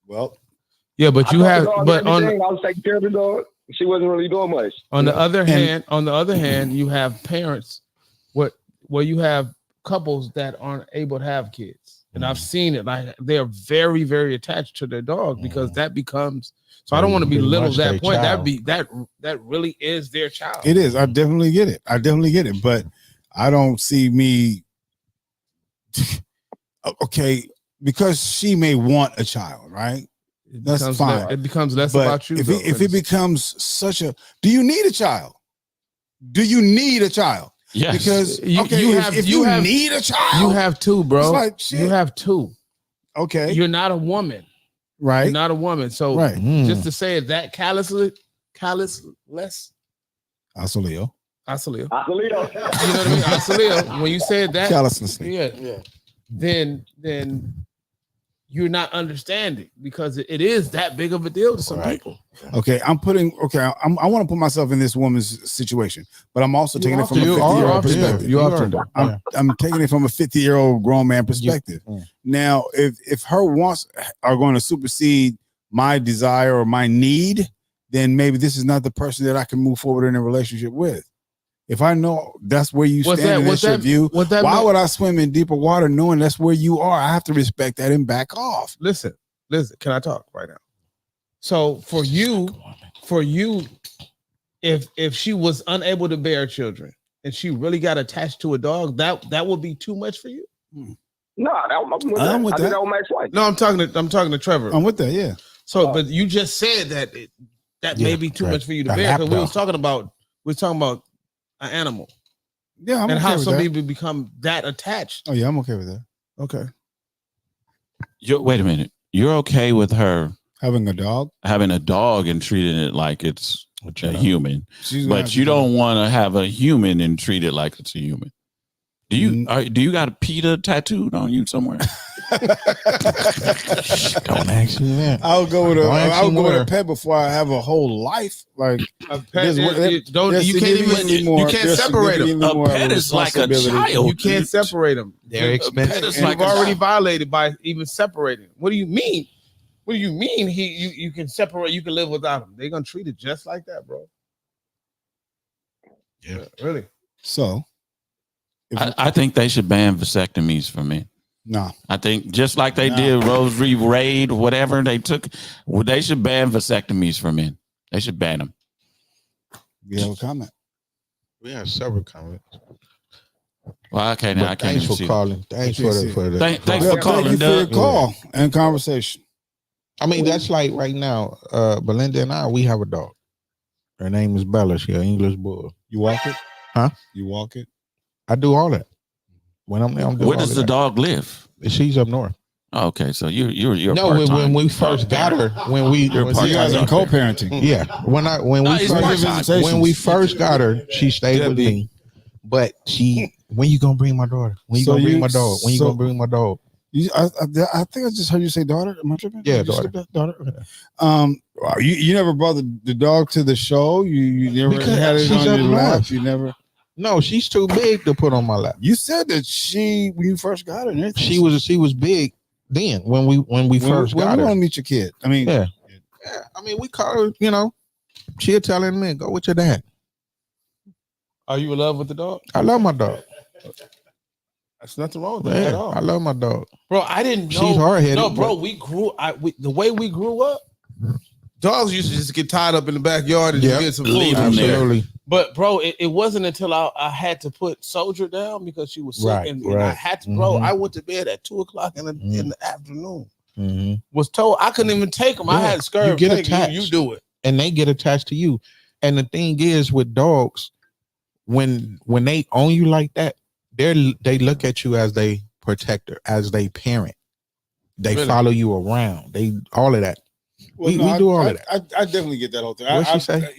Well, yeah, but I was taking care of the dog. She wasn't really doing much. On the other hand, you have parents where you have couples that aren't able to have kids, and I've seen it. Like they're very, very attached to their dog because that becomes. So I don't want to belittle that point. That really is their child. It is. I definitely get it. But I don't see me. Okay, because she may want a child, right? That's fine. It becomes less about you. If it becomes such a, do you need a child? Do you need a child? Yes. Because if you need a child, you have two, bro. Like, shit. You have two. Okay. You're not a woman. Right. You're not a woman. So just to say it that callously. Asaleo. You know what I mean? Asaleo. When you said that callously. Yeah. Then you're not understanding because it is that big of a deal to some people. Okay, I want to put myself in this woman's situation, but I'm also taking it from a 50-year-old perspective. I'm taking it from a 50-year-old grown man perspective. Now, if her wants are going to supersede my desire or my need, then maybe this is not the person that I can move forward in a relationship with. If I know that's where you stand and that's your view, why would I swim in deeper water knowing that's where you are? I have to respect that and back off. Listen, can I talk right now? So for you, if she was unable to bear children and she really got attached to a dog, that would be too much for you? No, I'm with that. No, I'm talking to Trevor. I'm with that, yeah. So, but you just said that may be too much for you to bear because we were talking about an animal. Yeah, and how some people become that attached. Oh yeah, I'm okay with that. Okay. Wait a minute. You're okay with her having a dog and treating it like it's a human, but you don't want to have a human and treat it like it's a human. Do you got a PETA tattooed on you somewhere? Don't ask me that. I'll go with a pet before I have a whole life. Like a pet, you can't separate them. A pet is like a child. You can't separate them. They're expensive. You've already violated by even separating. What do you mean? What do you mean? You can separate? You can live without him? They're gonna treat it just like that, bro. Yeah. Really. So, I think they should ban vasectomies for men. no. I think just like they did Rosary Raid, whatever they took, they should ban vasectomies for men. They should ban them. You have a comment? We have several comments. Well, I can't Thanks even for see calling. Thanks for the. Thanks Thank for calling, you for your Doug. call and conversation. I mean, that's like right now. Belinda and I, we have a dog. Her name is Bella. She's an English bull. You walk it? Huh? You walk it? I do all that. When I'm there, I'm doing Where does the dog live? She's up north. Oh, okay, so you're no. When we first got her, So you guys are co-parenting. Yeah. When we first got her, she stayed with me. But when you gonna bring my daughter? When you gonna bring my dog? When you gonna bring my dog? I think I just heard you say daughter. Am I tripping? Yeah, daughter. You never brought the dog to the show. You never had it on your lap. You never. No, she's too big to put on my lap. You said that when you first got her, she was big then when we first got her. We want to meet your kid. I mean, yeah. I mean, we call her. She'll tell him, "Man, go with your dad." Are you in love with the dog? I love my dog. That's nothing wrong with that at all. I love my dog, bro. I didn't know. She's hard-headed. No, bro. The way we grew up, dogs used to just get tied up in the backyard and just get some food. Absolutely. But bro, it wasn't until I had to put Soldier down because she was sick, and I had to. Bro, I went to bed at 2:00 in the afternoon. Mm-hmm. Was told I couldn't even take them. I had to scurry. You get attached. You do it, and they get attached to you. And the thing is, with dogs, when they own you like that, they look at you as they protector, as they parent. They follow you around. They all of that. Well, we do all of that. I definitely get that whole thing. What she say?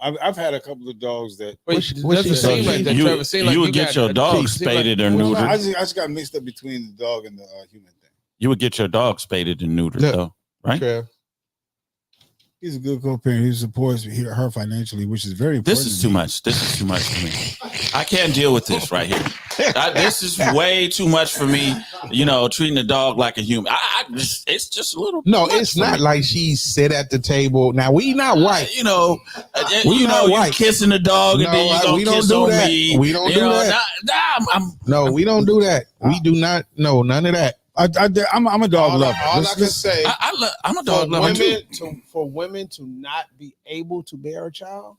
I've had a couple of dogs that. What she say? You would get your dog spaded or neutered. I just got mixed up between the dog and the human thing. You would get your dog spaded and neutered, though, right? Trev. He's a good co-parent. He supports her financially, which is very important. This is too much. This is too much for me. I can't deal with this right here. This is way too much for me. Treating a dog like a human. It's just a little. No, it's not like she sit at the table. Now we not white. You kissing the dog and then you gonna kiss on me. We don't do that. No, we don't do that. We do not. No, none of that. I'm a dog lover. All I can say, I'm a dog lover too. For women to not be able to bear a child,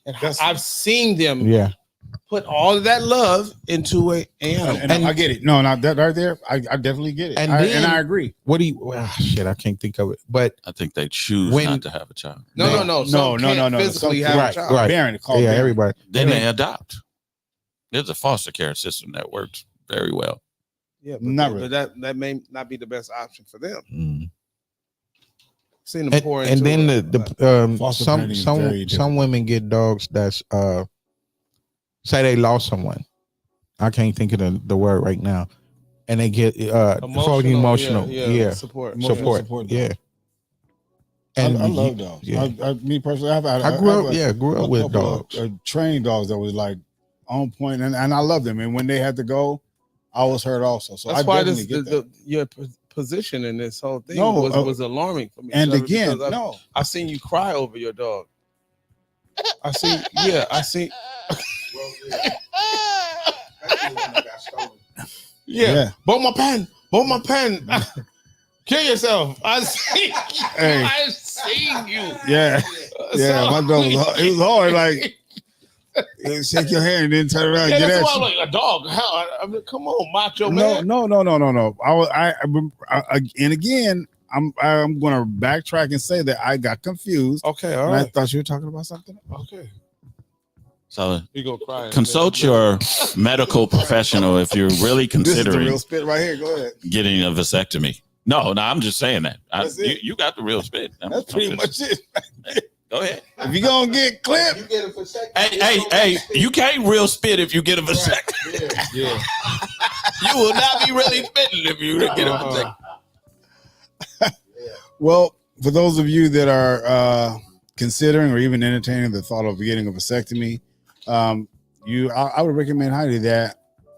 and I've seen them put all of that love into a animal. And I get it. No, that right there, I definitely get it. And I agree. What do you? Shit, I can't think of it. But I think they choose not to have a child. No. Physically have a child. Right. Parent, everybody. Then they adopt. There's a foster care system that works very well. Yeah, but that may not be the best option for them. Seen them pour and then the some women get dogs that's say they lost someone. I can't think of the word right now, and they get emotional. Yeah. Support. Yeah. And I love dogs. Yeah. Me personally, I grew up with dogs. Trained dogs that was like on point, and I love them. And when they had to go, I was hurt also. So that's why your position in this whole thing was alarming for me. And again, I seen you cry over your dog. I see. Yeah. Both my pen. Kill yourself. I see. Hey. I seen you. Yeah. My dog it was hard. Like. Shake your hand and then turn around. Yeah, that's why I'm like a dog. Hell, I mean, come on, macho man. No. And again, I'm going to backtrack and say that I got confused. Okay, all right. I thought you were talking about something. Okay. So you go cry. Consult your medical professional if you're really considering. This is the real spit right here. Go ahead. Getting a vasectomy. No, I'm just saying that. You got the real spit. That's pretty much it. Go ahead. If you're gonna get clipped, You get a vasectomy. Hey, you can't real spit if you get a vasectomy. Yeah. You will not be really spitting if you get a vasectomy. Well, for those of you that are considering or even entertaining the thought of getting a vasectomy, I would recommend highly that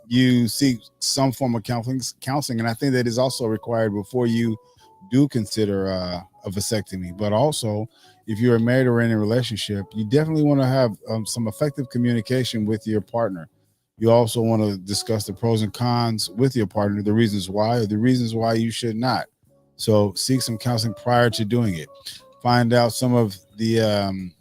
you seek some form of counseling, and I think that is also required before you do consider a vasectomy. But also, if you're married or in a relationship, you definitely want to have some effective communication with your partner. You also want to discuss the pros and cons with your partner, the reasons why, or the reasons why you should not. So seek some counseling prior to doing it. Find out some of the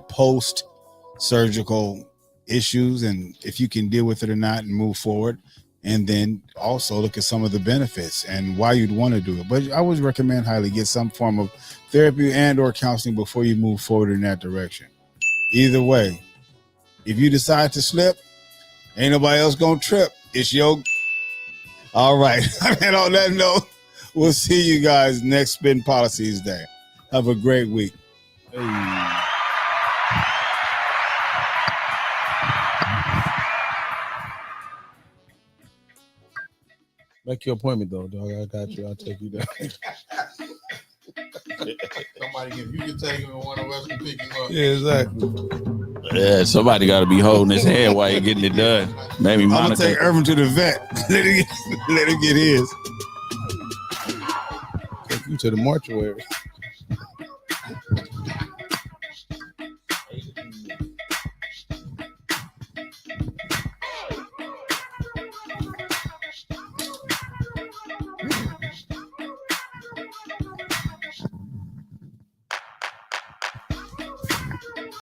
post-surgical issues and if you can deal with it or not and move forward. And then also look at some of the benefits and why you'd want to do it. But I always recommend highly get some form of therapy and or counseling before you move forward in that direction. Either way, if you decide to slip, ain't nobody else gonna trip. It's your... All right. And on that note, we'll see you guys next Spitt'n Pollaseedz Day. Have a great week. Hey. Make your appointment though, dog. I got you. I'll take you down. Somebody, if you can take him and one of us can pick him up. Yeah, exactly. Yeah, somebody got to be holding his hand while you're getting it done. Maybe I'm gonna Monica. take Irvin to the vet. Let him get his. Take you to the mortuary.